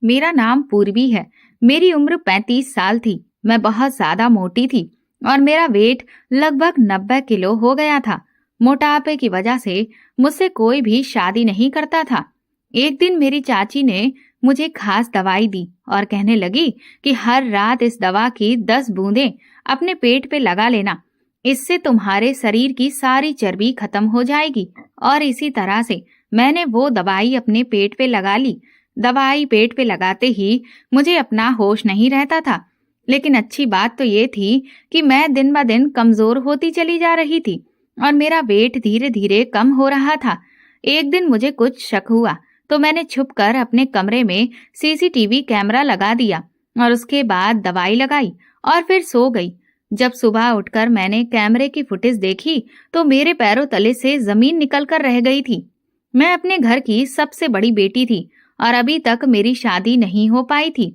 मेरा नाम पूर्वी है। मेरी उम्र 35 साल थी। मैं बहुत ज्यादा मोटी थी और मेरा वेट लगभग 90 किलो हो गया था। मोटापे की वजह से मुझसे कोई भी शादी नहीं करता था। एक दिन मेरी चाची ने मुझे खास दवाई दी और कहने लगी कि हर रात इस दवा की 10 बूंदें अपने पेट पे लगा लेना। इससे तुम्हारे शरीर की सारी चर्बी खत्म हो जाएगी। और इसी तरह से मैंने वो दवाई अपने पेट पे लगा ली। दवाई पेट पे लगाते ही मुझे अपना होश नहीं रहता था। लेकिन अच्छी बात तो ये थी कि मैं दिन ब दिन कमजोर होती चली जा रही थी और मेरा वेट धीरे धीरे कम हो रहा था। एक दिन मुझे कुछ शक हुआ तो मैंने छुपकर अपने कमरे में सीसीटीवी कैमरा लगा दिया और उसके बाद दवाई लगाई और फिर सो गई। जब सुबह उठकर मैंने कैमरे की फुटेज देखी तो मेरे पैरों तले से जमीन निकलकर रह गई थी। मैं अपने घर की सबसे बड़ी बेटी थी और अभी तक मेरी शादी नहीं हो पाई थी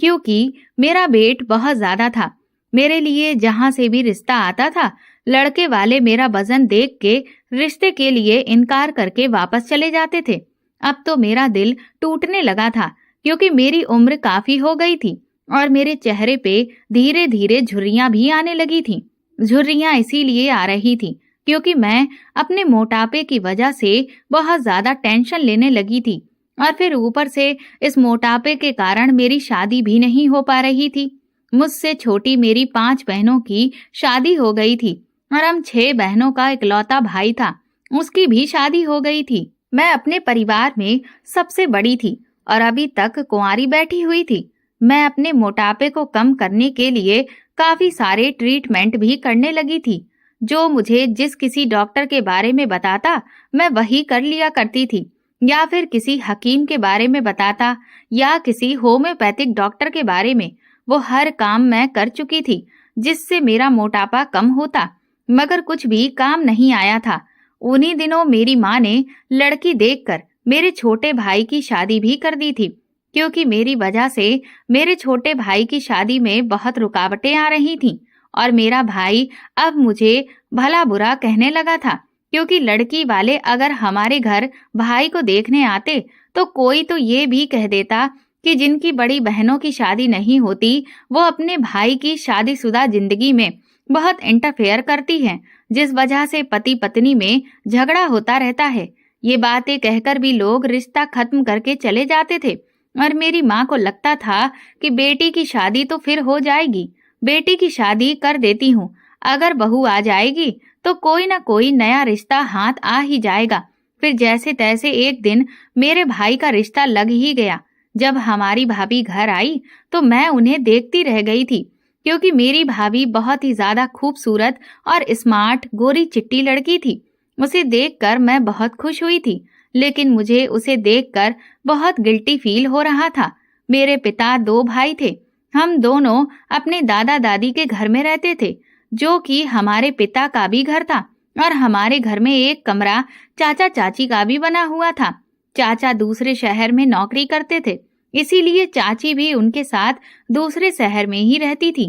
क्योंकि मेरा वेट बहुत ज्यादा था। मेरे लिए जहां से भी रिश्ता आता था, लड़के वाले मेरा वजन देख के रिश्ते के लिए इनकार करके वापस चले जाते थे। अब तो मेरा दिल टूटने लगा था क्योंकि मेरी उम्र काफी हो गई थी और मेरे चेहरे पे धीरे धीरे झुर्रियां भी आने लगी थी। झुर्रियां इसीलिए आ रही थी क्योंकि मैं अपने मोटापे की वजह से बहुत ज्यादा टेंशन लेने लगी थी और फिर ऊपर से इस मोटापे के कारण मेरी शादी भी नहीं हो पा रही थी। मुझसे छोटी मेरी 5 बहनों की शादी हो गई थी और हम 6 बहनों का इकलौता भाई था, उसकी भी शादी हो गई थी। मैं अपने परिवार में सबसे बड़ी थी और अभी तक कुंवारी बैठी हुई थी। मैं अपने मोटापे को कम करने के लिए काफी सारे ट्रीटमेंट भी करने लगी थी। जो मुझे जिस किसी डॉक्टर के बारे में बताता मैं वही कर लिया करती थी, या फिर किसी हकीम के बारे में बताता या किसी होम्योपैथिक डॉक्टर के बारे में। वो हर काम मैं कर चुकी थी जिससे मेरा मोटापा कम होता, मगर कुछ भी काम नहीं आया था। उन्हीं दिनों मेरी माँ ने लड़की देखकर मेरे छोटे भाई की शादी भी कर दी थी क्योंकि मेरी वजह से मेरे छोटे भाई की शादी में बहुत रुकावटें आ रही थीं और मेरा भाई अब मुझे भला बुरा कहने लगा था क्योंकि लड़की वाले अगर हमारे घर भाई को देखने आते तो कोई तो ये भी कह देता कि जिनकी बड़ी बहनों की शादी नहीं होती वो अपने भाई की शादीशुदा जिंदगी में बहुत इंटरफेयर करती हैं, जिस वजह से पति पत्नी में झगड़ा होता रहता है। ये बातें कहकर भी लोग रिश्ता खत्म करके चले जाते थे और मेरी माँ को लगता था कि बेटी की शादी तो फिर हो जाएगी, बेटी की शादी कर देती हूँ, अगर बहू आ जाएगी तो कोई ना कोई नया रिश्ता हाथ आ ही जाएगा। फिर जैसे तैसे एक दिन मेरे भाई का रिश्ता लग ही गया। जब हमारी भाभी घर आई तो मैं उन्हें देखती रह गई थी क्योंकि मेरी भाभी बहुत ही ज्यादा खूबसूरत और स्मार्ट गोरी चिट्टी लड़की थी। उसे देखकर मैं बहुत खुश हुई थी, लेकिन मुझे उसे देखकर बहुत गिल्टी फील हो रहा था। मेरे पिता 2 भाई थे। हम दोनों अपने दादा दादी के घर में रहते थे, जो कि हमारे पिता का भी घर था, और हमारे घर में एक कमरा चाचा चाची का भी बना हुआ था। चाचा दूसरे शहर में नौकरी करते थे, इसीलिए चाची भी उनके साथ दूसरे शहर में ही रहती थी।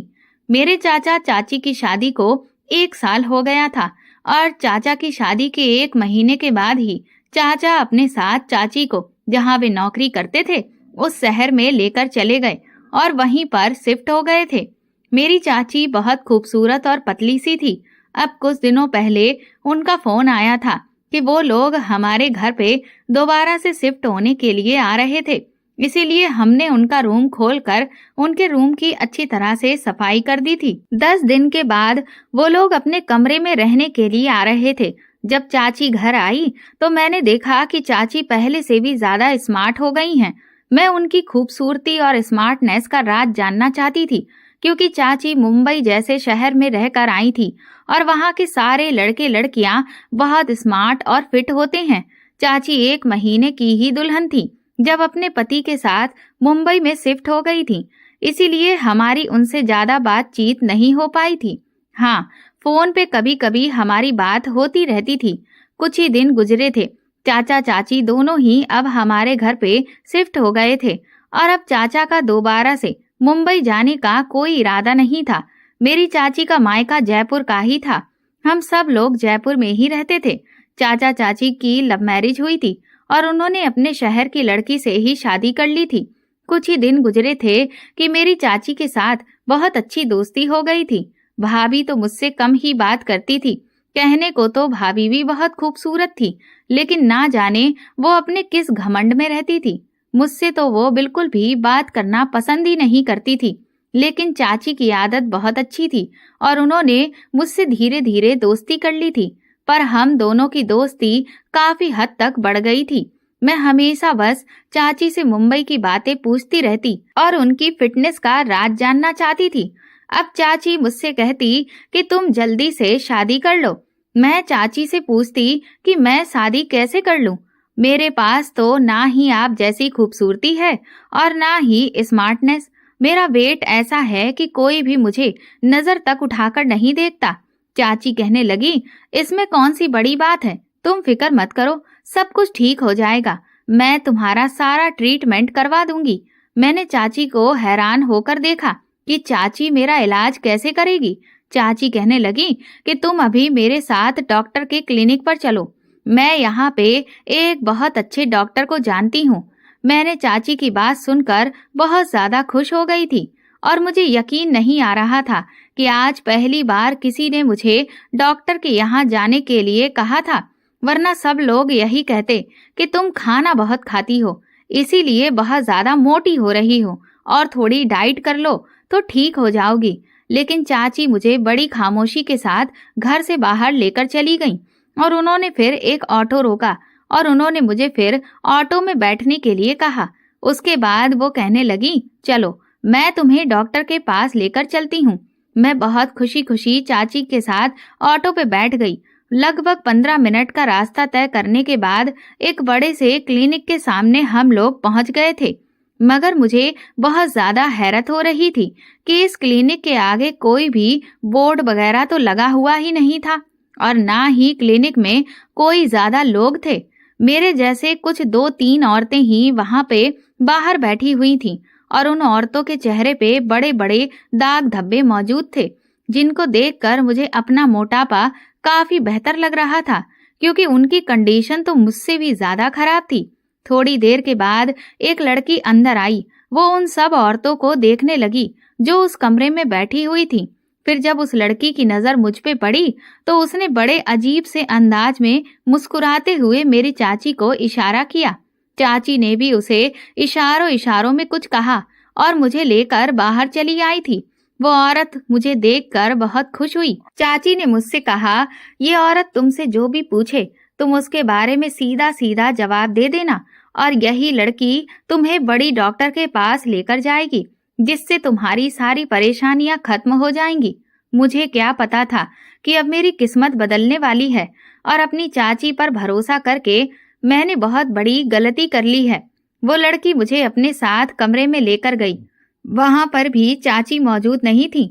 मेरे चाचा चाची की शादी को 1 साल हो गया था और चाचा की शादी के 1 महीने के बाद ही चाचा अपने साथ चाची को, जहाँ वे नौकरी करते थे, उस शहर में लेकर चले गए और वहीं पर शिफ्ट हो गए थे। मेरी चाची बहुत खूबसूरत और पतली सी थी। अब कुछ दिनों पहले उनका फोन आया था कि वो लोग हमारे घर पे दोबारा से शिफ्ट होने के लिए आ रहे थे, इसीलिए हमने उनका रूम खोलकर उनके रूम की अच्छी तरह से सफाई कर दी थी। 10 दिन के बाद वो लोग अपने कमरे में रहने के लिए आ रहे थे। जब चाची घर आई तो मैंने देखा कि चाची पहले से भी ज्यादा स्मार्ट हो गई हैं। मैं उनकी खूबसूरती और स्मार्टनेस का राज जानना चाहती थी क्योंकि चाची मुंबई जैसे शहर में रहकर आई थी और वहाँ के सारे लड़के लड़कियां बहुत स्मार्ट और फिट होते हैं। चाची 1 महीने की ही दुल्हन थी जब अपने पति के साथ मुंबई में शिफ्ट हो गई थी, इसीलिए हमारी उनसे ज्यादा बातचीत नहीं हो पाई थी। हाँ, फोन पे कभी कभी हमारी बात होती रहती थी। कुछ ही दिन गुजरे थे, चाचा चाची दोनों ही अब हमारे घर पे शिफ्ट हो गए थे और अब चाचा का दोबारा से मुंबई जाने का कोई इरादा नहीं था। मेरी चाची का मायका जयपुर का ही था। हम सब लोग जयपुर में ही रहते थे। चाचा चाची की लव मैरिज हुई थी और उन्होंने अपने शहर की लड़की से ही शादी कर ली थी। कुछ ही दिन गुजरे थे कि मेरी चाची के साथ बहुत अच्छी दोस्ती हो गई थी। भाभी तो मुझसे कम ही बात करती थी। कहने को तो भाभी भी बहुत खूबसूरत थी, लेकिन ना जाने वो अपने किस घमंड में रहती थी। मुझसे तो वो बिल्कुल भी बात करना पसंद ही नहीं करती थी। लेकिन चाची की आदत बहुत अच्छी थी और उन्होंने मुझसे धीरे धीरे दोस्ती कर ली थी। पर हम दोनों की दोस्ती काफी हद तक बढ़ गई थी। मैं हमेशा बस चाची से मुंबई की बातें पूछती रहती और उनकी फिटनेस का राज जानना चाहती थी। अब चाची मुझसे कहती कि तुम जल्दी से शादी कर लो। मैं चाची से पूछती कि मैं शादी कैसे कर लूं? मेरे पास तो ना ही आप जैसी खूबसूरती है और ना ही स्मार्टनेस। मेरा वेट ऐसा है कि कोई भी मुझे नजर तक उठाकर नहीं देखता। चाची कहने लगी, इसमें कौन सी बड़ी बात है, तुम फिक्र मत करो, सब कुछ ठीक हो जाएगा। मैं तुम्हारा सारा ट्रीटमेंट करवा दूंगी। मैंने चाची को हैरान होकर देखा कि चाची मेरा इलाज कैसे करेगी। चाची कहने लगी कि तुम अभी मेरे साथ डॉक्टर के क्लिनिक पर चलो। मैं यहाँ पे एक बहुत अच्छे डॉक्टर को जानती हूँ। मैंने चाची की बात सुनकर बहुत ज्यादा खुश हो गई थी और मुझे यकीन नहीं आ रहा था कि आज पहली बार किसी ने मुझे डॉक्टर के यहाँ जाने के लिए कहा था। वरना सब लोग यही कहते कि तुम खाना बहुत खाती हो, इसीलिए बहुत ज्यादा मोटी हो रही हो और थोड़ी डाइट कर लो तो ठीक हो जाओगी। लेकिन चाची मुझे बड़ी खामोशी के साथ घर से बाहर लेकर चली गईं और उन्होंने फिर एक ऑटो रोका और उन्होंने मुझे फिर ऑटो में बैठने के लिए कहा। उसके बाद वो कहने लगी, चलो मैं तुम्हें डॉक्टर के पास लेकर चलती हूँ। मैं बहुत खुशी खुशी चाची के साथ ऑटो पे बैठ गई। लगभग 15 मिनट का रास्ता तय करने के बाद एक बड़े से क्लिनिक के सामने हम लोग पहुंच गए थे। मगर मुझे बहुत ज्यादा हैरत हो रही थी कि इस क्लिनिक के आगे कोई भी बोर्ड वगैरह तो लगा हुआ ही नहीं था और ना ही क्लिनिक में कोई ज्यादा लोग थे। मेरे जैसे कुछ 2-3 औरतें ही वहां पे बाहर बैठी हुई थीं और उन औरतों के चेहरे पे बड़े बड़े दाग धब्बे मौजूद थे, जिनको देखकर मुझे अपना मोटापा काफी बेहतर लग रहा था, क्योंकि उनकी कंडीशन तो मुझसे भी ज्यादा खराब थी। थोड़ी देर के बाद एक लड़की अंदर आई। वो उन सब औरतों को देखने लगी जो उस कमरे में बैठी हुई थी। फिर जब उस लड़की की नजर मुझ पे पड़ी तो उसने बड़े अजीब से अंदाज में मुस्कुराते हुए मेरी चाची को इशारा किया। चाची ने भी उसे इशारों इशारों में कुछ कहा और मुझे लेकर बाहर चली आई थी। वो औरत मुझे देखकर बहुत खुश हुई। चाची ने मुझसे कहा, ये औरत तुमसे जो भी पूछे तुम उसके बारे में सीधा सीधा जवाब दे देना और यही लड़की तुम्हें बड़ी डॉक्टर के पास लेकर जाएगी, जिससे तुम्हारी सारी परेशानियां खत्म हो जाएंगी। मुझे क्या पता था कि अब मेरी किस्मत बदलने वाली है और अपनी चाची पर भरोसा करके मैंने बहुत बड़ी गलती कर ली है। वो लड़की मुझे अपने साथ कमरे में लेकर गई। वहां पर भी चाची मौजूद नहीं थी।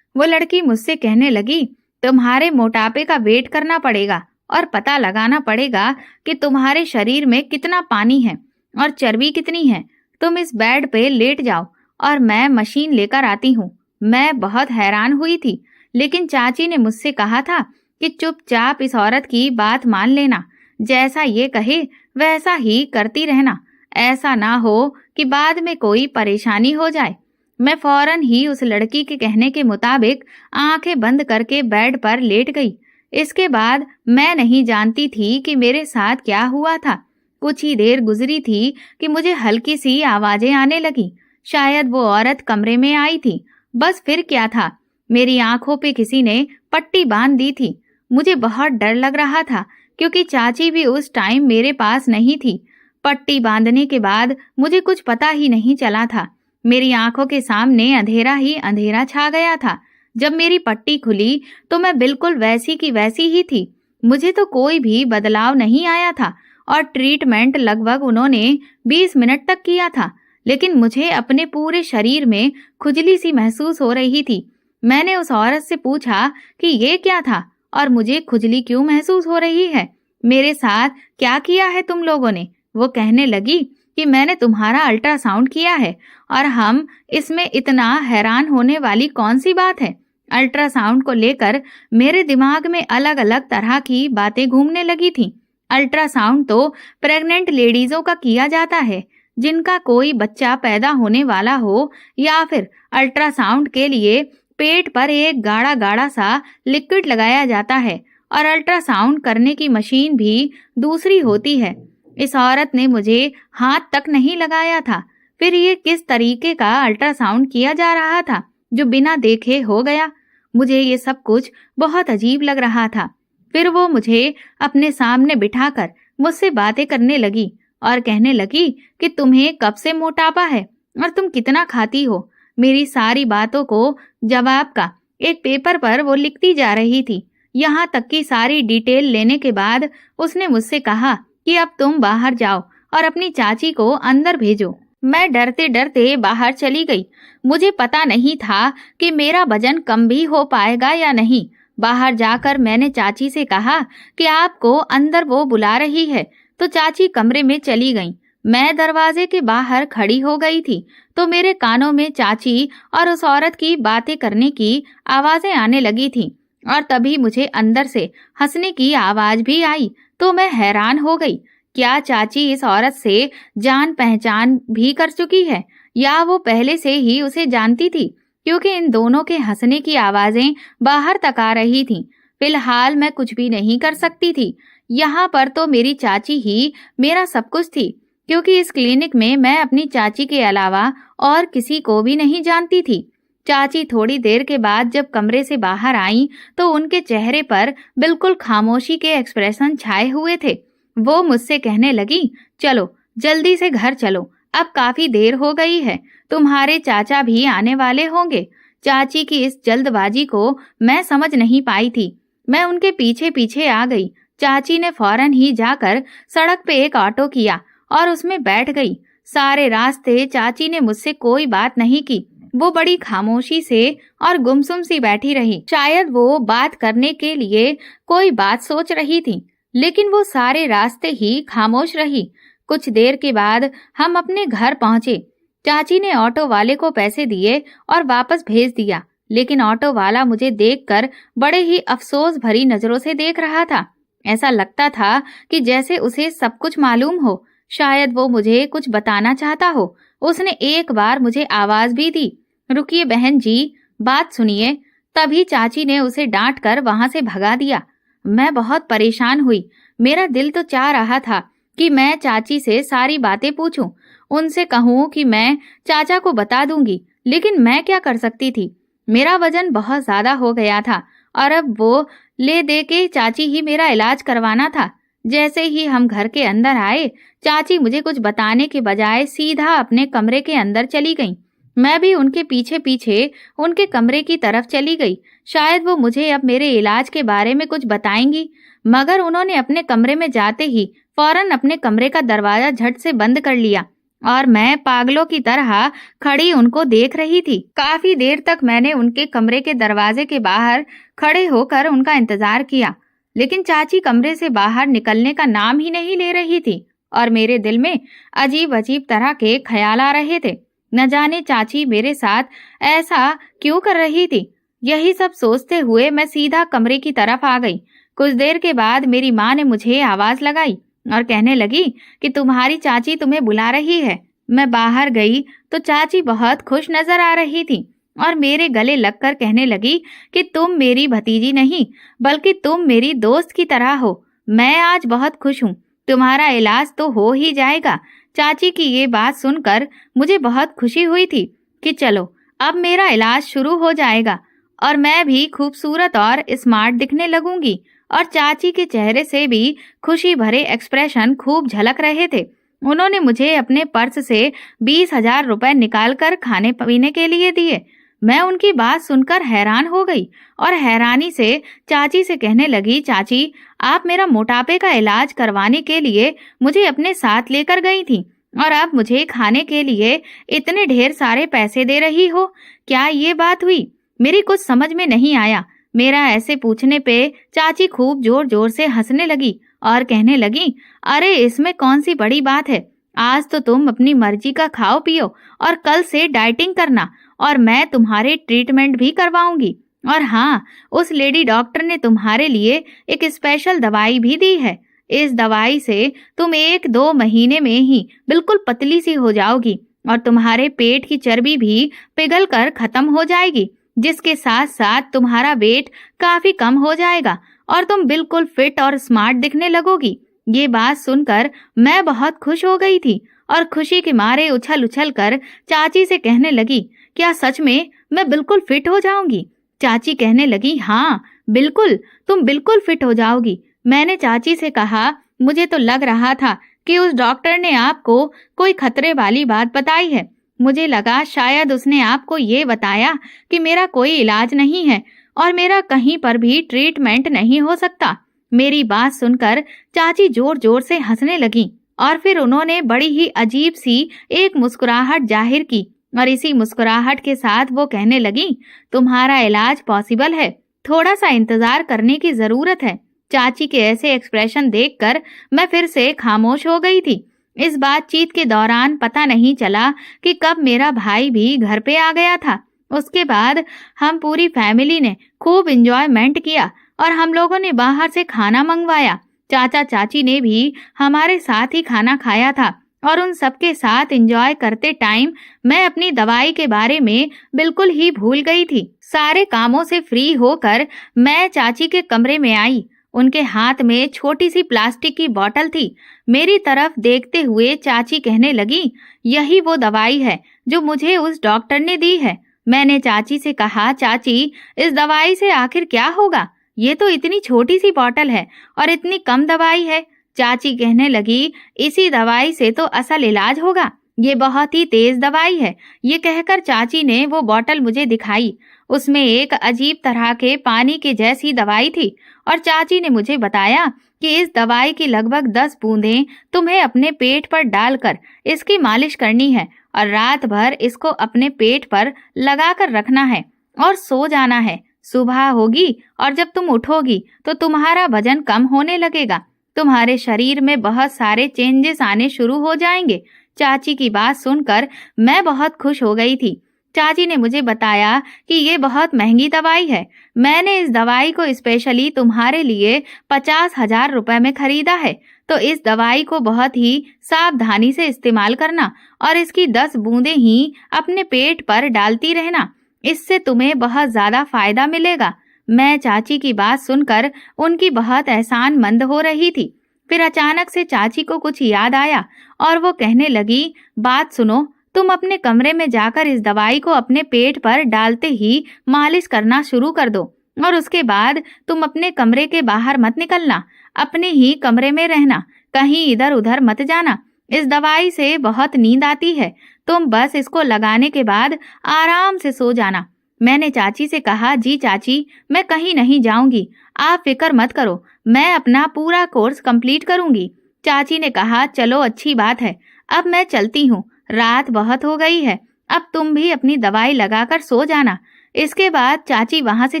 वो लड़की मुझसे कहने लगी, तुम्हारे मोटापे का वेट करना पड़ेगा और पता लगाना पड़ेगा कि तुम्हारे शरीर में कितना पानी है और चर्बी कितनी है। तुम इस बेड पे लेट जाओ और मैं मशीन लेकर आती हूँ। मैं बहुत हैरान हुई थी, लेकिन चाची ने मुझसे कहा था कि चुपचाप इस औरत की बात मान लेना, जैसा ये कहे वैसा ही करती रहना, ऐसा ना हो कि बाद में कोई परेशानी हो जाए। मैं फौरन ही उस लड़की के कहने के मुताबिक आंखें बंद करके बेड पर लेट गई। इसके बाद मैं नहीं जानती थी कि मेरे साथ क्या हुआ था। कुछ ही देर गुजरी थी कि मुझे हल्की सी आवाजें आने लगी। शायद वो औरत कमरे में आई थी। बस फिर क्या था, मेरी आंखों पे किसी ने पट्टी बांध दी थी। मुझे बहुत डर लग रहा था क्योंकि चाची भी उस टाइम मेरे पास नहीं थी। पट्टी बांधने के बाद मुझे कुछ पता ही नहीं चला था। मेरी आंखों के सामने अंधेरा ही अंधेरा छा गया था। जब मेरी पट्टी खुली तो मैं बिल्कुल वैसी की वैसी ही थी। मुझे तो कोई भी बदलाव नहीं आया था और ट्रीटमेंट लगभग उन्होंने 20 मिनट तक किया था, लेकिन मुझे अपने पूरे शरीर में खुजली सी महसूस हो रही थी। मैंने उस औरत से पूछा कि ये क्या था और मुझे खुजली क्यों महसूस हो रही है, मेरे साथ क्या किया है तुम लोगों ने। वो कहने लगी कि मैंने तुम्हारा अल्ट्रासाउंड किया है और हम इसमें इतना हैरान होने वाली कौन सी बात है। अल्ट्रासाउंड को लेकर मेरे दिमाग में अलग अलग तरह की बातें घूमने लगी थीं। अल्ट्रासाउंड तो प्रेग्नेंट लेडीजों का किया जाता है, जिनका कोई बच्चा पैदा होने वाला हो, या फिर अल्ट्रासाउंड के लिए पेट पर एक गाढ़ा गाढ़ा सा लिक्विड लगाया जाता है और अल्ट्रासाउंड करने की मशीन भी दूसरी होती है। इस औरत ने मुझे हाथ तक नहीं लगाया था। फिर ये किस तरीके का अल्ट्रासाउंड किया जा रहा था जो बिना देखे हो गया? मुझे ये सब कुछ बहुत अजीब लग रहा था। फिर वो मुझे अपने सामने बिठाकर मुझसे बातें करने लगी और कहने लगी कि तुम्हें कब से मोटापा है और तुम कितना खाती हो। मेरी सारी बातों को जवाब का एक पेपर पर वो लिखती जा रही थी। यहाँ तक कि सारी डिटेल लेने के बाद उसने मुझसे कहा कि अब तुम बाहर जाओ और अपनी चाची को अंदर भेजो। मैं डरते डरते बाहर चली गई। मुझे पता नहीं था कि मेरा वजन कम भी हो पाएगा या नहीं। बाहर जाकर मैंने चाची से कहा कि आपको अंदर वो बुला रही है, तो चाची कमरे में चली गईं। मैं दरवाजे के बाहर खड़ी हो गई थी तो मेरे कानों में चाची और उस औरत की बातें करने की आवाजें आने लगी थीं और तभी मुझे अंदर से हंसने की आवाज भी आई। तो मैं हैरान हो गई, क्या चाची इस औरत से जान पहचान भी कर चुकी है या वो पहले से ही उसे जानती थी, क्योंकि इन दोनों के हंसने की आवाजें बाहर तक आ रही थीं। फिलहाल मैं कुछ भी नहीं कर सकती थी। यहाँ पर तो मेरी चाची ही मेरा सब कुछ थी, क्योंकि इस क्लिनिक में मैं अपनी चाची के अलावा और किसी को भी नहीं जानती थी। चाची थोड़ी देर के बाद जब कमरे से बाहर आईं तो उनके चेहरे पर बिल्कुल खामोशी के एक्सप्रेशन छाए हुए थे। वो मुझसे कहने लगी, चलो जल्दी से घर चलो, अब काफी देर हो गई है, तुम्हारे चाचा भी आने वाले होंगे। चाची की इस जल्दबाजी को मैं समझ नहीं पाई थी। मैं उनके पीछे पीछे आ गई। चाची ने फौरन ही जाकर सड़क पे एक ऑटो किया और उसमें बैठ गई। सारे रास्ते चाची ने मुझसे कोई बात नहीं की। वो बड़ी खामोशी से और गुमसुम सी बैठी रही। शायद वो बात करने के लिए कोई बात सोच रही थी, लेकिन वो सारे रास्ते ही खामोश रही। कुछ देर के बाद हम अपने घर पहुंचे। चाची ने ऑटो वाले को पैसे दिए और वापस भेज दिया, लेकिन ऑटो वाला मुझे देखकर बड़े ही अफसोस भरी नजरों से देख रहा था। ऐसा लगता था कि जैसे उसे सब कुछ मालूम हो। शायद वो मुझे कुछ बताना चाहता हो। उसने एक बार मुझे आवाज भी दी, रुकिए बहन जी, बात सुनिए। तभी चाची ने उसे डांट कर वहां से भगा दिया। मैं बहुत परेशान हुई। मेरा दिल तो चाह रहा था कि मैं चाची से सारी बातें पूछूं, उनसे कहूं कि मैं चाचा को बता दूंगी, लेकिन मैं क्या कर सकती थी। मेरा वजन बहुत ज्यादा हो गया था और अब वो ले दे के चाची ही मेरा इलाज करवाना था। जैसे ही हम घर के अंदर आए, चाची मुझे कुछ बताने के बजाय सीधा अपने कमरे के अंदर चली गईं। मैं भी उनके पीछे पीछे उनके कमरे की तरफ चली गई। शायद वो मुझे अब मेरे इलाज के बारे में कुछ बताएंगी, मगर उन्होंने अपने कमरे में जाते ही फौरन अपने कमरे का दरवाजा झट से बंद कर लिया और मैं पागलों की तरह खड़ी उनको देख रही थी। काफी देर तक मैंने उनके कमरे के दरवाजे के बाहर खड़े होकर उनका इंतजार किया, लेकिन चाची कमरे से बाहर निकलने का नाम ही नहीं ले रही थी और मेरे दिल में अजीब अजीब तरह के ख्याल आ रहे थे। न जाने चाची मेरे साथ ऐसा क्यों कर रही थी। यही सब सोचते हुए मैं सीधा कमरे की तरफ आ गई। कुछ देर के बाद मेरी माँ ने मुझे आवाज लगाई और कहने लगी कि तुम्हारी चाची तुम्हें बुला रही है। मैं बाहर गई तो चाची बहुत खुश नजर आ रही थी और मेरे गले लगकर कहने लगी कि तुम मेरी भतीजी नहीं, बल्कि तुम मेरी दोस्त की तरह हो। मैं आज बहुत खुश हूँ, तुम्हारा इलाज तो हो ही जाएगा। चाची की ये बात सुनकर मुझे बहुत खुशी हुई थी कि चलो अब मेरा इलाज शुरू हो जाएगा और मैं भी खूबसूरत और स्मार्ट दिखने लगूंगी। और चाची के चेहरे से भी खुशी भरे एक्सप्रेशन खूब झलक रहे थे। उन्होंने मुझे अपने पर्स से 20,000 रुपए निकाल कर खाने पीने के लिए दिए। मैं उनकी बात सुनकर हैरान हो गई और हैरानी से चाची से कहने लगी, चाची आप मेरा मोटापे का इलाज करवाने के लिए मुझे अपने साथ लेकर गई थी और अब मुझे खाने के लिए इतने ढेर सारे पैसे दे रही हो। क्या ये बात हुई? मेरी कुछ समझ में नहीं आया। मेरा ऐसे पूछने पे चाची खूब जोर जोर से हंसने लगी और कहने लगी, अरे इसमें कौन सी बड़ी बात है। आज तो तुम अपनी मर्जी का खाओ पियो और कल से डाइटिंग करना और मैं तुम्हारे ट्रीटमेंट भी करवाऊंगी। और हाँ, उस लेडी डॉक्टर ने तुम्हारे लिए एक स्पेशल दवाई भी दी है। इस दवाई से तुम 1-2 महीने में ही बिल्कुल पतली सी हो जाओगी और तुम्हारे पेट की चर्बी भी पिघल कर खत्म हो जाएगी, जिसके साथ साथ तुम्हारा वेट काफी कम हो जाएगा और तुम बिल्कुल फिट और स्मार्ट दिखने लगोगी। ये बात सुनकर मैं बहुत खुश हो गई थी और खुशी के मारे उछल उछल कर चाची से कहने लगी, क्या सच में मैं बिल्कुल फिट हो जाऊंगी? चाची कहने लगी, हाँ बिल्कुल, तुम बिल्कुल फिट हो जाओगी। मैंने चाची से कहा, मुझे तो लग रहा था कि उस डॉक्टर ने आपको कोई खतरे वाली बात बताई है। मुझे लगा शायद उसने आपको ये बताया कि मेरा कोई इलाज नहीं है और मेरा कहीं पर भी ट्रीटमेंट नहीं हो सकता। मेरी बात सुनकर चाची जोर जोर से हंसने लगी और फिर उन्होंने बड़ी ही अजीब सी एक मुस्कुराहट जाहिर की और इसी मुस्कुराहट के साथ वो कहने लगी, तुम्हारा इलाज पॉसिबल है, थोड़ा सा इंतजार करने की जरूरत है। चाची के ऐसे एक्सप्रेशन देखकर मैं फिर से खामोश हो गई थी। इस बातचीत के दौरान पता नहीं चला कि कब मेरा भाई भी घर पे आ गया था। उसके बाद हम पूरी फैमिली ने खूब एंजॉयमेंट किया और हम लोगों ने बाहर से खाना मंगवाया। चाचा चाची ने भी हमारे साथ ही खाना खाया था और उन सबके साथ एंजॉय करते टाइम मैं अपनी दवाई के बारे में बिल्कुल ही भूल गई थी। सारे कामों से फ्री होकर मैं चाची के कमरे में आई। उनके हाथ में छोटी सी प्लास्टिक की बोतल थी। मेरी तरफ देखते हुए चाची कहने लगी, यही वो दवाई है जो मुझे उस डॉक्टर ने दी है। मैंने चाची से कहा, चाची इस दवाई से आखिर क्या होगा? ये तो इतनी छोटी सी बोतल है और इतनी कम दवाई है। चाची कहने लगी, इसी दवाई से तो असल इलाज होगा, ये बहुत ही तेज दवाई है। ये कहकर चाची ने वो बोतल मुझे दिखाई। उसमें एक अजीब तरह के पानी के जैसी दवाई थी और चाची ने मुझे बताया कि इस दवाई की लगभग 10 बूंदें तुम्हें अपने पेट पर डालकर इसकी मालिश करनी है और रात भर इसको अपने पेट पर लगाकर रखना है और सो जाना है। सुबह होगी और जब तुम उठोगी तो तुम्हारा वजन कम होने लगेगा, तुम्हारे शरीर में बहुत सारे चेंजेस आने शुरू हो जाएंगे। चाची की बात सुनकर मैं बहुत खुश हो गई थी। चाची ने मुझे बताया कि ये बहुत महंगी दवाई है। मैंने इस दवाई को स्पेशली तुम्हारे लिए 50,000 रुपए में खरीदा है, तो इस दवाई को बहुत ही सावधानी से इस्तेमाल करना और इसकी 10 बूंदें ही अपने पेट पर डालती रहना, इससे तुम्हें बहुत ज्यादा फायदा मिलेगा। मैं चाची की बात सुनकर उनकी बहुत एहसानमंद हो रही थी। फिर अचानक से चाची को कुछ याद आया और वो कहने लगी, बात सुनो, तुम अपने कमरे में जाकर इस दवाई को अपने पेट पर डालते ही मालिश करना शुरू कर दो और उसके बाद तुम अपने कमरे के बाहर मत निकलना, अपने ही कमरे में रहना, कहीं इधर उधर मत जाना। इस दवाई से बहुत नींद आती है, तुम बस इसको लगाने के बाद आराम से सो जाना। मैंने चाची से कहा, जी चाची, मैं कहीं नहीं जाऊंगी, आप फिक्र मत करो, मैं अपना पूरा कोर्स कंप्लीट करूंगी। चाची ने कहा, चलो अच्छी बात है, अब मैं चलती हूँ, रात बहुत हो गई है, अब तुम भी अपनी दवाई लगाकर सो जाना। इसके बाद चाची वहां से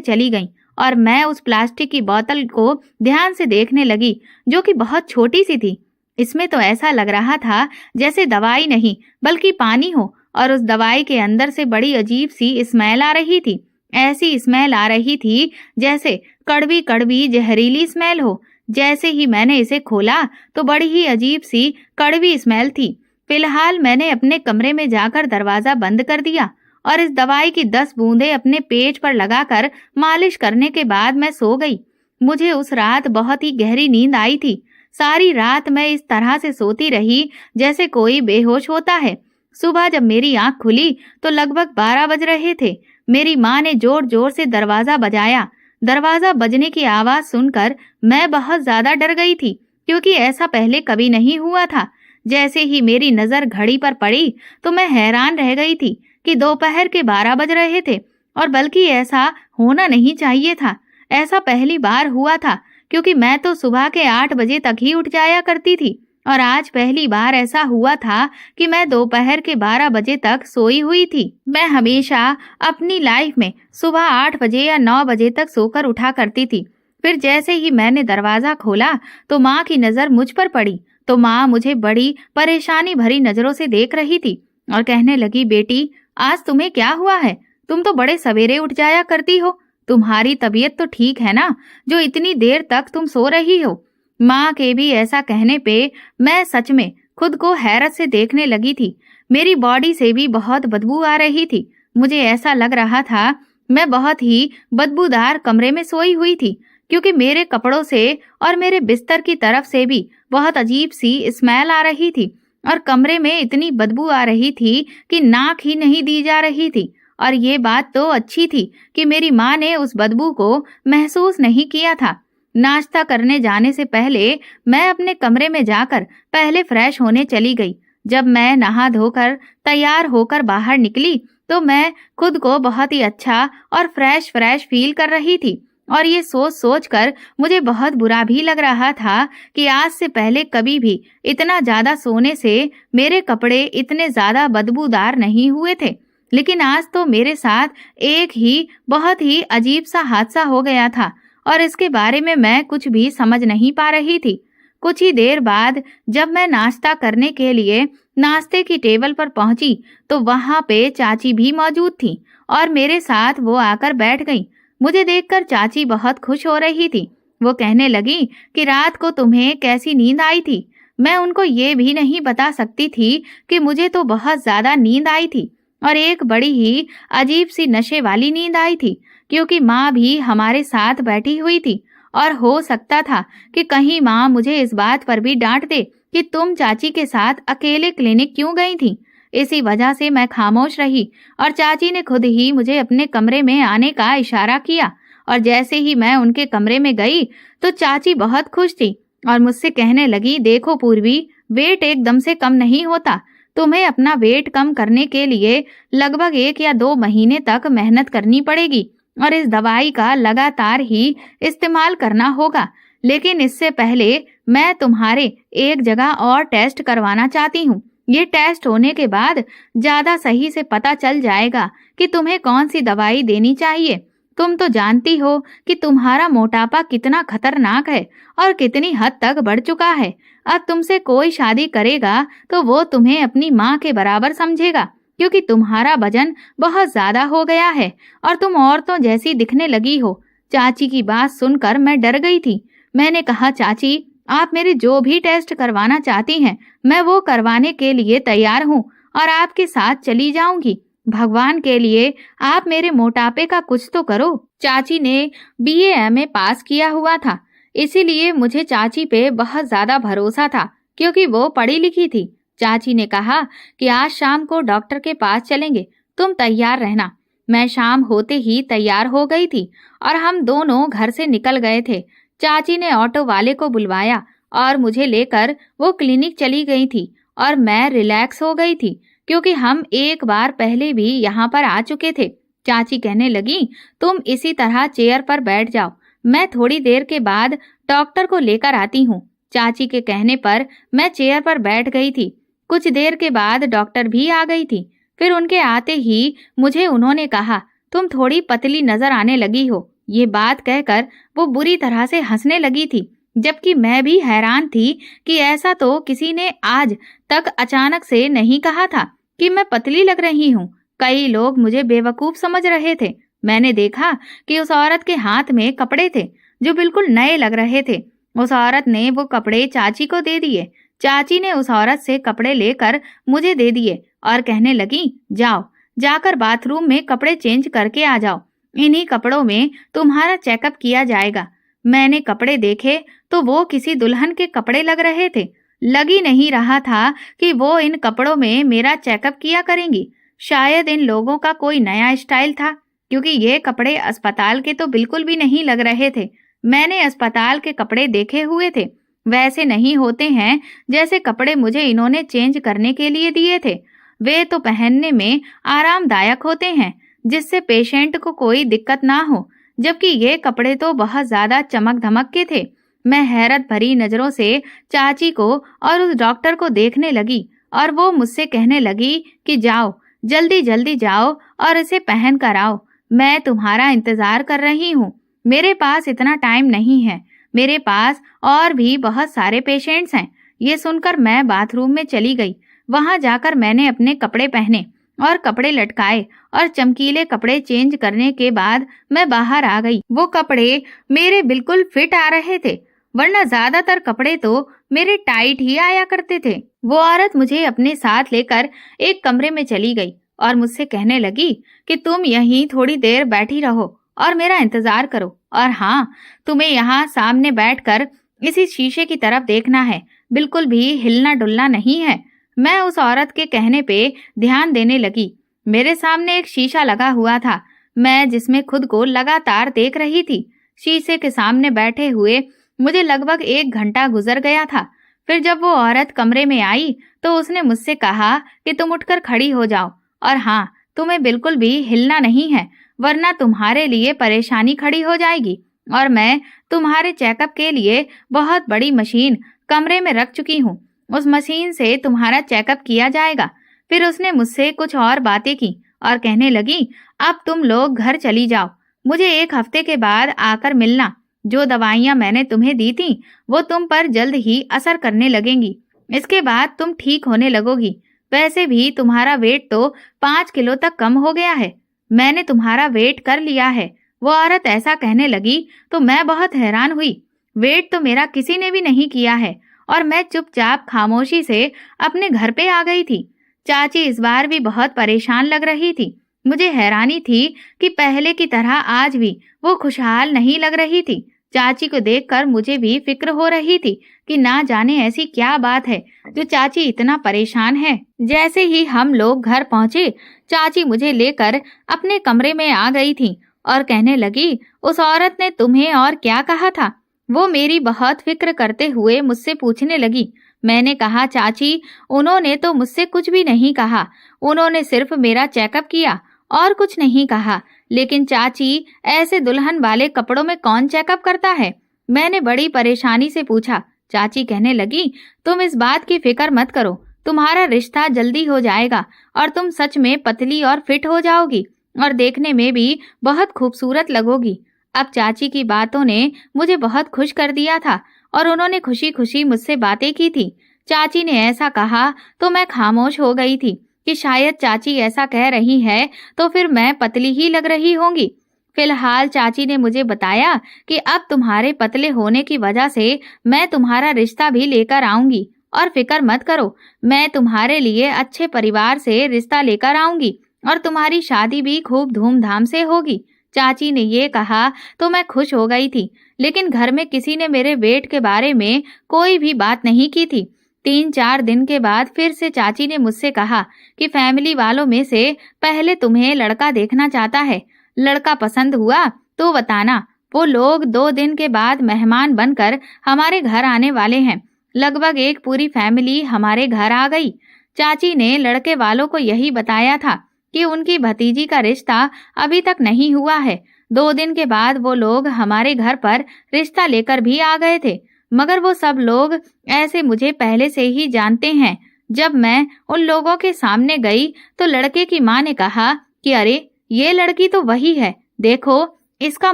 चली गई और मैं उस प्लास्टिक की बोतल को ध्यान से देखने लगी, जो कि बहुत छोटी सी थी। इसमें तो ऐसा लग रहा था जैसे दवाई नहीं बल्कि पानी हो और उस दवाई के अंदर से बड़ी अजीब सी स्मेल आ रही थी। ऐसी स्मेल आ रही थी जैसे कड़वी कड़वी जहरीली स्मेल हो। जैसे ही मैंने इसे खोला तो बड़ी ही अजीब सी कड़वी स्मेल थी। फिलहाल मैंने अपने कमरे में जाकर दरवाजा बंद कर दिया और इस दवाई की 10 बूंदें अपने पेट पर लगाकर मालिश करने के बाद मैं सो गई। मुझे उस रात बहुत ही गहरी नींद आई थी। सारी रात मैं इस तरह से सोती रही जैसे कोई बेहोश होता है। सुबह जब मेरी आंख खुली तो लगभग 12 बज रहे थे। मेरी माँ ने जोर जोर से दरवाजा बजाया। दरवाजा बजने की आवाज सुनकर मैं बहुत ज्यादा डर गई थी, क्योंकि ऐसा पहले कभी नहीं हुआ था। जैसे ही मेरी नजर घड़ी पर पड़ी तो मैं हैरान रह गई थी कि दोपहर के 12 बज रहे थे, और बल्कि ऐसा होना नहीं चाहिए था। ऐसा पहली बार हुआ था, क्योंकि मैं तो सुबह के 8 बजे तक ही उठ जाया करती थी, और आज पहली बार ऐसा हुआ था कि मैं दोपहर के 12 बजे तक सोई हुई थी। मैं हमेशा अपनी लाइफ में सुबह 8 बजे या 9 बजे तक सोकर उठा करती थी। फिर जैसे ही मैंने दरवाजा खोला तो माँ की नजर मुझ पर पड़ी, तो माँ मुझे बड़ी परेशानी भरी नजरों से देख रही थी और कहने लगी, बेटी आज तुम्हें क्या हुआ है? तुम तो बड़े सवेरे उठ जाया करती हो, तुम्हारी तबीयत तो ठीक है ना, जो इतनी देर तक तुम सो रही हो? माँ के भी ऐसा कहने पे मैं सच में खुद को हैरत से देखने लगी थी। मेरी बॉडी से भी बहुत बदबू आ रही थी। मुझे ऐसा लग रहा था मैं बहुत ही बदबूदार कमरे में सोई हुई थी, क्योंकि मेरे कपड़ों से और मेरे बिस्तर की तरफ से भी बहुत अजीब सी स्मेल आ रही थी और कमरे में इतनी बदबू आ रही थी कि नाक ही नहीं दी जा रही थी। और ये बात तो अच्छी थी कि मेरी माँ ने उस बदबू को महसूस नहीं किया था। नाश्ता करने जाने से पहले मैं अपने कमरे में जाकर पहले फ्रेश होने चली गई। जब मैं नहा धोकर तैयार होकर बाहर निकली तो मैं खुद को बहुत ही अच्छा और फ्रेश फ्रेश फील कर रही थी। और ये सोच सोच कर मुझे बहुत बुरा भी लग रहा था कि आज से पहले कभी भी इतना ज्यादा सोने से मेरे कपड़े इतने ज्यादा बदबूदार नहीं हुए थे। लेकिन आज तो मेरे साथ एक ही बहुत ही अजीब सा हादसा हो गया था और इसके बारे में मैं कुछ भी समझ नहीं पा रही थी। कुछ ही देर बाद जब मैं नाश्ता करने के लिए नाश्ते की टेबल पर पहुंची तो वहां पे चाची भी मौजूद थी और मेरे साथ वो आकर बैठ गई। मुझे देखकर चाची बहुत खुश हो रही थी। वो कहने लगी कि रात को तुम्हें कैसी नींद आई थी। मैं उनको ये भी नहीं बता सकती थी कि मुझे तो बहुत ज्यादा नींद आई थी और एक बड़ी ही अजीब सी नशे वाली नींद आई थी, क्योंकि माँ भी हमारे साथ बैठी हुई थी और हो सकता था कि कहीं माँ मुझे इस बात पर भी डांट दे कि तुम चाची के साथ अकेले क्लिनिक क्यों गई थी। इसी वजह से मैं खामोश रही और चाची ने खुद ही मुझे अपने कमरे में आने का इशारा किया और जैसे ही मैं उनके कमरे में गई तो चाची बहुत खुश थी और मुझसे कहने लगी, देखो पूर्वी, वेट एकदम से कम नहीं होता। तुम्हें अपना वेट कम करने के लिए लगभग 1 या 2 महीने तक मेहनत करनी पड़ेगी और इस दवाई का लगातार ही इस्तेमाल करना होगा। लेकिन इससे पहले मैं तुम्हारे एक जगह और टेस्ट करवाना चाहती हूँ। ये टेस्ट होने के बाद ज्यादा सही से पता चल जाएगा कि तुम्हें कौन सी दवाई देनी चाहिए। तुम तो जानती हो कि तुम्हारा मोटापा कितना खतरनाक है और कितनी हद तक बढ़ चुका है। अब तुमसे कोई शादी करेगा तो वो तुम्हें अपनी माँ के बराबर समझेगा, क्योंकि तुम्हारा वजन बहुत ज्यादा हो गया है और तुम औरतों जैसी दिखने लगी हो। चाची की बात सुनकर मैं डर गई थी। मैंने कहा, चाची, आप मेरे जो भी टेस्ट करवाना चाहती हैं मैं वो करवाने के लिए तैयार हूँ और आपके साथ चली जाऊंगी। भगवान के लिए आप मेरे मोटापे का कुछ तो करो। चाची ने BA MA पास किया हुआ था, इसीलिए मुझे चाची पे बहुत ज्यादा भरोसा था, क्योंकि वो पढ़ी लिखी थी। चाची ने कहा कि आज शाम को डॉक्टर के पास चलेंगे, तुम तैयार रहना। मैं शाम होते ही तैयार हो गई थी और हम दोनों घर से निकल गए थे। चाची ने ऑटो वाले को बुलवाया और मुझे लेकर वो क्लिनिक चली गई थी और मैं रिलैक्स हो गई थी, क्योंकि हम एक बार पहले भी यहाँ पर आ चुके थे। चाची कहने लगी, तुम इसी तरह चेयर पर बैठ जाओ, मैं थोड़ी देर के बाद डॉक्टर को लेकर आती हूँ। चाची के कहने पर मैं चेयर पर बैठ गई थी। कुछ देर के बाद डॉक्टर भी आ गई थी। फिर उनके आते ही मुझे उन्होंने कहा, तुम थोड़ी पतली नजर आने लगी हो। ये बात कहकर वो बुरी तरह से हंसने लगी थी, जबकि मैं भी हैरान थी कि ऐसा तो किसी ने आज तक अचानक से नहीं कहा था कि मैं पतली लग रही हूँ। कई लोग मुझे बेवकूफ समझ रहे थे। मैंने देखा कि उस औरत के हाथ में कपड़े थे जो बिल्कुल नए लग रहे थे। उस औरत ने वो कपड़े चाची को दे दिए। चाची ने उस औरत से कपड़े लेकर मुझे दे दिए और कहने लगी, जाओ, जाकर बाथरूम में कपड़े चेंज करके आ जाओ। इन्हीं कपड़ों में तुम्हारा चेकअप किया जाएगा। मैंने कपड़े देखे तो वो किसी दुल्हन के कपड़े लग रहे थे। लग ही नहीं रहा था कि वो इन कपड़ों में मेरा चेकअप किया करेंगी। शायद इन लोगों का कोई नया स्टाइल था, क्योंकि ये कपड़े अस्पताल के तो बिल्कुल भी नहीं लग रहे थे। मैंने अस्पताल के कपड़े देखे हुए थे, वैसे नहीं होते हैं जैसे कपड़े मुझे इन्होंने चेंज करने के लिए दिए थे। वे तो पहनने में आरामदायक होते हैं, जिससे पेशेंट को कोई दिक्कत ना हो, जबकि ये कपड़े तो बहुत ज्यादा चमक धमक के थे। मैं हैरत भरी नजरों से चाची को और उस डॉक्टर को देखने लगी और वो मुझसे कहने लगी कि जाओ, जल्दी जल्दी जाओ और इसे पहन कर आओ। मैं तुम्हारा इंतजार कर रही हूँ। मेरे पास इतना टाइम नहीं है, मेरे पास और भी बहुत सारे पेशेंट्स हैं। ये सुनकर मैं बाथरूम में चली गई। वहां जाकर मैंने अपने कपड़े पहने और कपड़े लटकाए और चमकीले कपड़े चेंज करने के बाद मैं बाहर आ गई। वो कपड़े मेरे बिल्कुल फिट आ रहे थे। वरना ज्यादातर कपड़े तो मेरे टाइट ही आया करते थे। वो औरत मुझे अपने साथ लेकर एक कमरे में चली गई और मुझसे कहने लगी कि तुम यहीं थोड़ी देर बैठी रहो और मेरा इंतजार करो। और हाँ, तुम्हें यहाँ सामने बैठकर इसी शीशे की तरफ देखना है, बिल्कुल भी हिलना डुलना नहीं है। मैं उस औरत के कहने पे ध्यान देने लगी। मेरे सामने एक शीशा लगा हुआ था, मैं जिसमें खुद को लगातार देख रही थी। शीशे के सामने बैठे हुए मुझे लगभग 1 घंटा गुजर गया था। फिर जब वो औरत कमरे में आई तो उसने मुझसे कहा कि तुम उठकर खड़ी हो जाओ और हाँ, तुम्हें बिल्कुल भी हिलना नहीं है, वरना तुम्हारे लिए परेशानी खड़ी हो जाएगी। और मैं तुम्हारे चेकअप के लिए बहुत बड़ी मशीन कमरे में रख चुकी हूँ, उस मशीन से तुम्हारा चेकअप किया जाएगा। फिर उसने मुझसे कुछ और बातें की और कहने लगी, अब तुम लोग घर चली जाओ, मुझे 1 हफ्ते के बाद आकर मिलना। जो दवाइयाँ मैंने तुम्हें दी थी वो तुम पर जल्द ही असर करने लगेंगी, इसके बाद तुम ठीक होने लगोगी। वैसे भी तुम्हारा वेट तो 5 किलो तक कम हो गया है, मैंने तुम्हारा वेट कर लिया है। वो औरत ऐसा कहने लगी तो मैं बहुत हैरान हुई। वेट तो मेरा किसी ने भी नहीं किया है और मैं चुपचाप खामोशी से अपने घर पे आ गई थी। चाची इस बार भी बहुत परेशान लग रही थी। मुझे हैरानी थी कि पहले की तरह आज भी वो खुशहाल नहीं लग रही थी। चाची को देखकर मुझे भी फिक्र हो रही थी कि ना जाने ऐसी क्या बात है जो चाची इतना परेशान है। जैसे ही हम लोग घर पहुंचे, चाची मुझे लेकर अपने कमरे में आ गई थी और कहने लगी, उस औरत ने तुम्हें और क्या कहा था? वो मेरी बहुत फिक्र करते हुए मुझसे पूछने लगी। मैंने कहा, चाची, उन्होंने तो मुझसे कुछ भी नहीं कहा, उन्होंने सिर्फ मेरा चेकअप किया और कुछ नहीं कहा। लेकिन चाची, ऐसे दुल्हन वाले कपड़ों में कौन चेकअप करता है? मैंने बड़ी परेशानी से पूछा। चाची कहने लगी, तुम इस बात की फिक्र मत करो, तुम्हारा रिश्ता जल्दी हो जाएगा और तुम सच में पतली और फिट हो जाओगी और देखने में भी बहुत खूबसूरत लगोगी। अब चाची की बातों ने मुझे बहुत खुश कर दिया था और उन्होंने खुशी खुशी मुझसे बातें की थी। चाची ने ऐसा कहा तो मैं खामोश हो गई थी कि शायद चाची ऐसा कह रही है तो फिर मैं पतली ही लग रही होंगी। फिलहाल चाची ने मुझे बताया कि अब तुम्हारे पतले होने की वजह से मैं तुम्हारा रिश्ता भी लेकर आऊंगी और फिक्र मत करो, मैं तुम्हारे लिए अच्छे परिवार से रिश्ता लेकर आऊंगी और तुम्हारी शादी भी खूब धूमधाम से होगी। चाची ने ये कहा तो मैं खुश हो गई थी, लेकिन घर में किसी ने मेरे वेट के बारे में कोई भी बात नहीं की थी। 3-4 दिन के बाद फिर से चाची ने मुझसे कहा कि फैमिली वालों में से पहले तुम्हें लड़का देखना चाहता है, लड़का पसंद हुआ तो बताना। वो लोग 2 दिन के बाद मेहमान बनकर हमारे घर आने वाले हैं। लगभग एक पूरी फैमिली हमारे घर आ गई। चाची ने लड़के वालों को यही बताया था कि उनकी भतीजी का रिश्ता अभी तक नहीं हुआ है। 2 दिन के बाद वो लोग हमारे घर पर रिश्ता लेकर भी आ गए थे, मगर वो सब लोग ऐसे मुझे पहले से ही जानते हैं। जब मैं उन लोगों के सामने गई तो लड़के की माँ ने कहा कि अरे, ये लड़की तो वही है, देखो इसका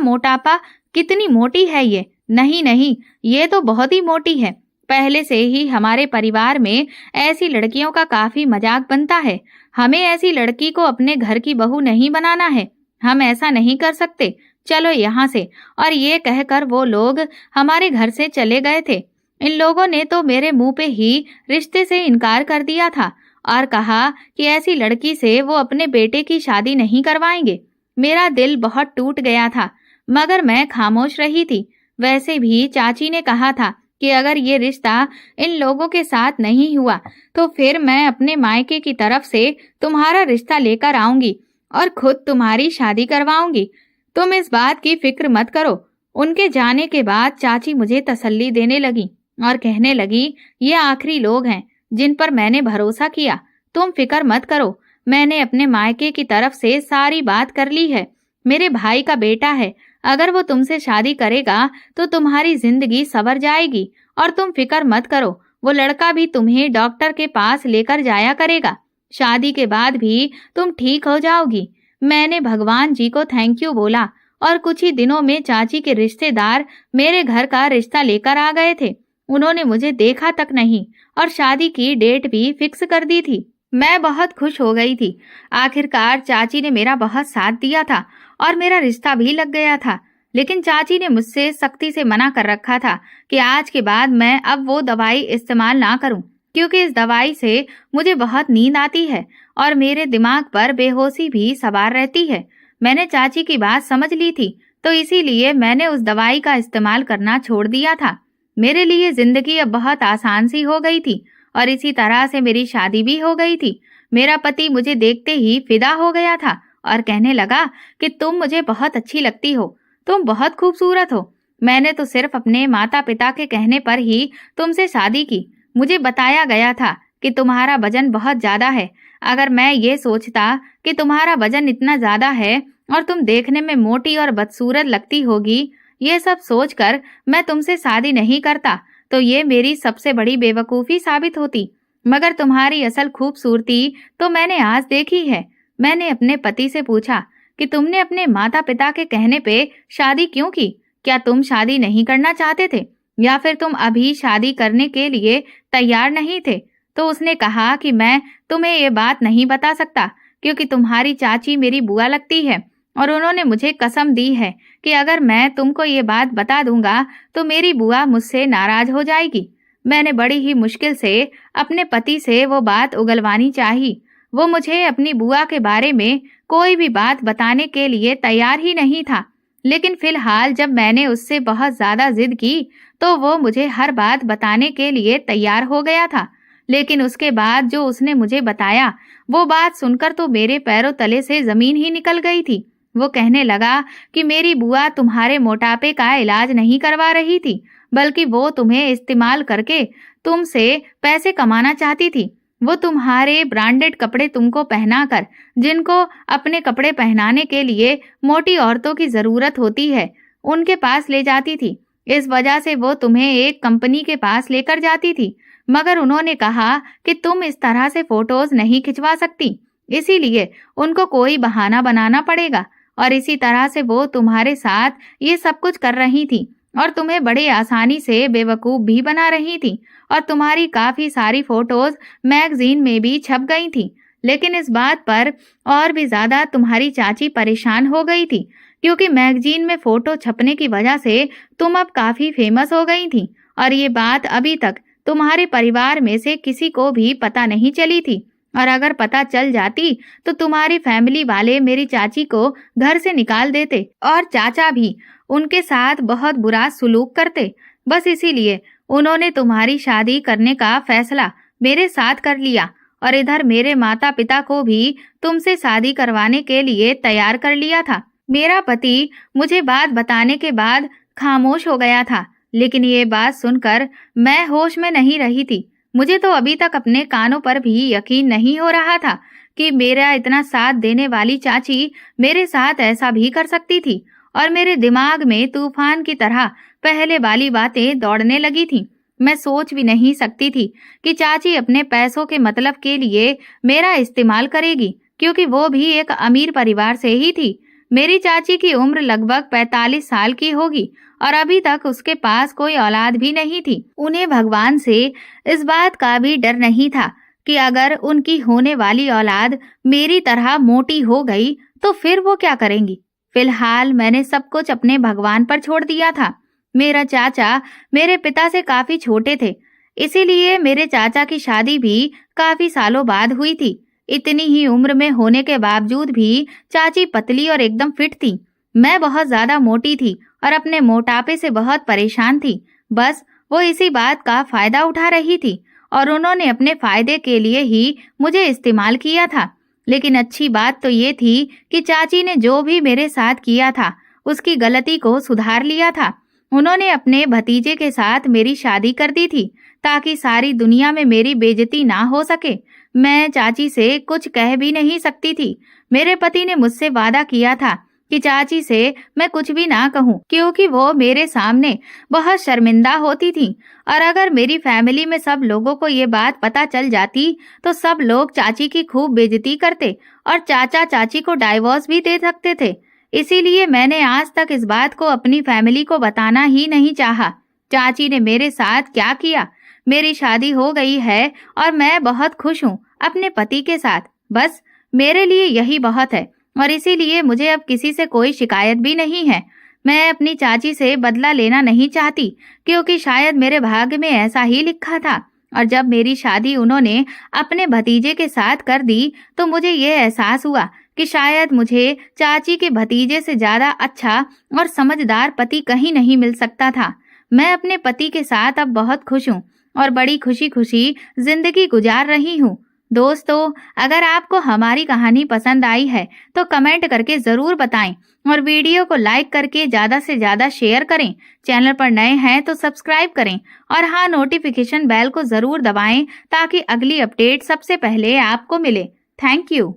मोटापा, कितनी मोटी है ये। नहीं नहीं, ये तो बहुत ही मोटी है। पहले से ही हमारे परिवार में ऐसी लड़कियों का काफी मजाक बनता है। हमें ऐसी लड़की को अपने घर की बहू नहीं बनाना है, हम ऐसा नहीं कर सकते, चलो यहाँ से। और ये कहकर वो लोग हमारे घर से चले गए थे। इन लोगों ने तो मेरे मुंह पे ही रिश्ते से इनकार कर दिया था और कहा कि ऐसी लड़की से वो अपने बेटे की शादी नहीं करवाएंगे। मेरा दिल बहुत टूट गया था, मगर मैं खामोश रही थी। वैसे भी चाची ने कहा था कि अगर ये रिश्ता इन लोगों के साथ नहीं हुआ तो फिर मैं अपने मायके की तरफ से तुम्हारा रिश्ता लेकर आऊंगी और खुद तुम्हारी शादी करवाऊंगी। तुम इस बात की फिक्र मत करो। उनके जाने के बाद चाची मुझे तसल्ली देने लगी और कहने लगी, ये आखिरी लोग हैं जिन पर मैंने भरोसा किया, तुम फिक्र मत करो। मैंने अपने मायके की तरफ से सारी बात कर ली है। मेरे भाई का बेटा है, अगर वो तुमसे शादी करेगा तो तुम्हारी जिंदगी संवर जाएगी और तुम फिक्र मत करो, वो लड़का भी तुम्हें डॉक्टर के पास लेकर जाया करेगा। शादी के बाद भी तुम ठीक हो जाओगी। मैंने भगवान जी को थैंक यू बोला और कुछ ही दिनों में चाची के रिश्तेदार मेरे घर का रिश्ता लेकर आ गए थे। उन्होंने मुझे देखा तक नहीं और शादी की डेट भी फिक्स कर दी थी। मैं बहुत खुश हो गई थी। आखिरकार चाची ने मेरा बहुत साथ दिया था और मेरा रिश्ता भी लग गया था। लेकिन चाची ने मुझसे सख्ती से मना कर रखा था कि आज के बाद मैं अब वो दवाई इस्तेमाल ना करूं, क्योंकि इस दवाई से मुझे बहुत नींद आती है और मेरे दिमाग पर बेहोशी भी सवार रहती है। मैंने चाची की बात समझ ली थी, तो इसीलिए मैंने उस दवाई का इस्तेमाल करना छोड़ दिया था। मेरे लिए जिंदगी अब बहुत आसान सी हो गई थी और इसी तरह से मेरी शादी भी हो गई थी। मेरा पति मुझे देखते ही फिदा हो गया था और कहने लगा कि तुम मुझे बहुत अच्छी लगती हो, तुम बहुत खूबसूरत हो। मैंने तो सिर्फ अपने माता पिता के कहने पर ही तुमसे शादी की। मुझे बताया गया था कि तुम्हारा वजन बहुत ज्यादा है। अगर मैं ये सोचता कि तुम्हारा वजन इतना ज्यादा है और तुम देखने में मोटी और बदसूरत लगती होगी, ये सब सोचकर मैं तुमसे शादी नहीं करता, तो ये मेरी सबसे बड़ी बेवकूफ़ी साबित होती। मगर तुम्हारी असल खूबसूरती तो मैंने आज देखी है। मैंने अपने पति से पूछा कि तुमने अपने माता पिता के कहने पे शादी क्यों की? क्या तुम शादी नहीं करना चाहते थे या फिर तुम अभी शादी करने के लिए तैयार नहीं थे? तो उसने कहा कि मैं तुम्हें ये बात नहीं बता सकता, क्योंकि तुम्हारी चाची मेरी बुआ लगती है और उन्होंने मुझे कसम दी है कि अगर मैं तुमको ये बात बता दूंगा तो मेरी बुआ मुझसे नाराज हो जाएगी। मैंने बड़ी ही मुश्किल से अपने पति से वो बात उगलवानी चाही। वो मुझे अपनी बुआ के बारे में कोई भी बात बताने के लिए तैयार ही नहीं था। लेकिन फिलहाल जब मैंने उससे बहुत ज्यादा जिद की तो वो मुझे हर बात बताने के लिए तैयार हो गया था। लेकिन उसके बाद जो उसने मुझे बताया, वो बात सुनकर तो मेरे पैरों तले से जमीन ही निकल गई थी। वो कहने लगा कि मेरी बुआ तुम्हारे मोटापे का इलाज नहीं करवा रही थी, बल्कि वो तुम्हें इस्तेमाल करके तुमसे पैसे कमाना चाहती थी। वो तुम्हारे ब्रांडेड कपड़े तुमको पहनाकर, जिनको अपने कपड़े पहनाने के लिए मोटी औरतों की जरूरत होती है, उनके पास ले जाती थी। इस वजह से वो तुम्हें एक कंपनी के पास लेकर जाती थी, मगर उन्होंने कहा कि तुम इस तरह से फोटोज नहीं खिंचवा सकती, इसीलिए उनको कोई बहाना बनाना पड़ेगा। और इसी तरह से वो तुम्हारे साथ ये सब कुछ कर रही थी और तुम्हें बड़े आसानी से बेवकूफ भी बना रही थी और तुम्हारी काफी सारी फोटोज मैगजीन में भी छप गई थी। लेकिन इस बात पर और भी ज्यादा तुम्हारी चाची परेशान हो गई थी, क्योंकि मैगजीन में फोटो छपने की वजह से तुम अब काफी फेमस हो गई थी और ये बात अभी तक तुम्हारे परिवार में से किसी को भी पता नहीं चली थी। और अगर पता चल जाती तो तुम्हारी फैमिली वाले मेरी चाची को घर से निकाल देते और चाचा भी उनके साथ बहुत बुरा सुलूक करते। बस इसीलिए उन्होंने तुम्हारी शादी करने का फैसला मेरे साथ कर लिया और इधर मेरे माता पिता को भी तुमसे शादी करवाने के लिए तैयार कर लिया था। मेरा पति मुझे बात बताने के बाद खामोश हो गया था, लेकिन ये बात सुनकर मैं होश में नहीं रही थी। मुझे तो अभी तक अपने कानों पर भी यकीन नहीं हो रहा था कि मेरा इतना साथ देने वाली चाची मेरे साथ ऐसा भी कर सकती थी। और मेरे दिमाग में तूफान की तरह पहले वाली बातें दौड़ने लगी थी। मैं सोच भी नहीं सकती थी कि चाची अपने पैसों के मतलब के लिए मेरा इस्तेमाल करेगी, क्योंकि वो भी एक अमीर परिवार से ही थी। मेरी चाची की उम्र लगभग 45 साल की होगी और अभी तक उसके पास कोई औलाद भी नहीं थी। उन्हें भगवान से इस बात का भी डर नहीं था कि अगर उनकी होने वाली औलाद मेरी तरह मोटी हो गई तो फिर वो क्या करेंगी। फिलहाल मैंने सब कुछ अपने भगवान पर छोड़ दिया था। मेरा चाचा मेरे पिता से काफी छोटे थे, इसीलिए मेरे चाचा की शादी भी काफी सालों बाद हुई थी। इतनी ही उम्र में होने के बावजूद भी चाची पतली और एकदम फिट थी। मैं बहुत ज्यादा मोटी थी और अपने मोटापे से बहुत परेशान थी। बस वो इसी बात का फायदा उठा रही थी और उन्होंने अपने फायदे के लिए ही मुझे इस्तेमाल किया था। लेकिन अच्छी बात तो ये थी कि चाची ने जो भी मेरे साथ किया था उसकी गलती को सुधार लिया था। उन्होंने अपने भतीजे के साथ मेरी शादी कर दी थी ताकि सारी दुनिया में मेरी बेइज्जती ना हो सके। मैं चाची से कुछ कह भी नहीं सकती थी। मेरे पति ने मुझसे वादा किया था कि चाची से मैं कुछ भी ना कहूँ, क्योंकि वो मेरे सामने बहुत शर्मिंदा होती थी और अगर मेरी फैमिली में सब लोगों को ये बात पता चल जाती तो सब लोग चाची की खूब बेइज्जती करते और चाचा चाची को डाइवोर्स भी दे सकते थे। इसीलिए मैंने आज तक इस बात को अपनी फैमिली को बताना ही नहीं चाहा। चाची ने मेरे साथ क्या किया, मेरी शादी हो गई है और मैं बहुत खुश हूँ अपने पति के साथ। बस मेरे लिए यही बहुत है और इसीलिए मुझे अब किसी से कोई शिकायत भी नहीं है। मैं अपनी चाची से बदला लेना नहीं चाहती, क्योंकि शायद मेरे भाग्य में ऐसा ही लिखा था। और जब मेरी शादी उन्होंने अपने भतीजे के साथ कर दी, तो मुझे ये एहसास हुआ कि शायद मुझे चाची के भतीजे से ज्यादा अच्छा और समझदार पति कहीं नहीं मिल सकता था। मैं अपने पति के साथ अब बहुत खुश हूँ और बड़ी खुशी खुशी जिंदगी गुजार रही हूँ। दोस्तों, अगर आपको हमारी कहानी पसंद आई है तो कमेंट करके जरूर बताएं और वीडियो को लाइक करके ज्यादा से ज्यादा शेयर करें। चैनल पर नए हैं तो सब्सक्राइब करें और हाँ, नोटिफिकेशन बेल को जरूर दबाएं ताकि अगली अपडेट सबसे पहले आपको मिले। Thank you.